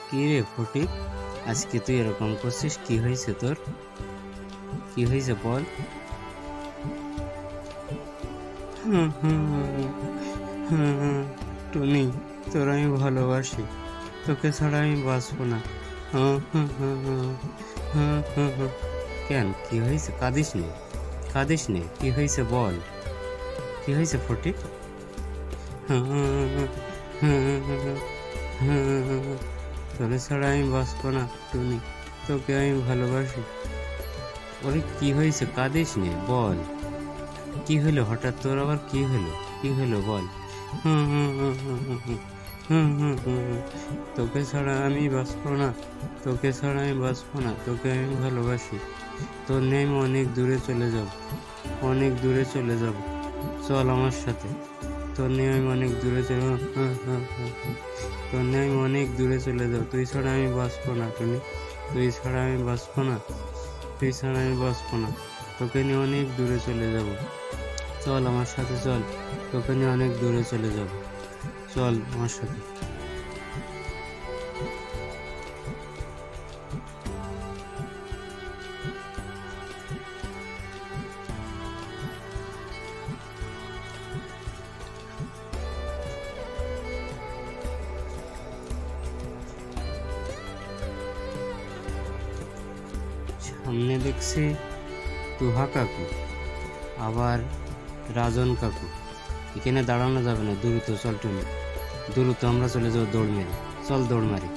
কি রে ফটিক, আজকে তুই এরকম করছিস? কি হয়েছে তোর? কি হয়েছে বল। টুনি, তোর আমি ভালোবাসি, তোকে ছাড়া আমি বাঁচবো না। কেন, কি হয়েছে? কাঁদিস নে, কাঁদিস নে, কি হয়েছে বল। কি হয়েছে ফটিক? তোকে ছাড়া আমি বাঁচবো না টুনি, তোকে আমি ভালোবাসি। ওরে কি হয়েছে? কাঁদিস নে, বল। কি হলো হঠাৎ তোর? আবার কি হলো? কি হলো বল। তোকে ছাড়া আমি বাঁচবো না, তোকে ছাড়া আমি বাঁচবো না, তোকে আমি ভালোবাসি। তোর নিয়ে আমি অনেক দূরে চলে যাব, অনেক দূরে চলে যাব। চল আমার সাথে, তোর নিয়ে আমি অনেক দূরে চলে তোর নিয়ে আমি অনেক দূরে চলে যাব। তুই ছাড়া আমি বাঁচবো না টুনি, তুই ছাড়া আমি বাঁচবো না, তুই ছাড়া আমি বাঁচবো না। তোকে নিয়ে অনেক দূরে চলে যাব। চল আমার সাথে, চল, তোকে নিয়ে অনেক দূরে চলে যাব। চল আমার সাথে। সামনে দেখছি তুহা কাকু, আবার রাজন কাকু। এখানে দাঁড়ানো যাবে না, দ্রুত চল টুনি, দ্রুত আমরা চলে যাবো দৌড় মেরে। চল দৌড় মারি।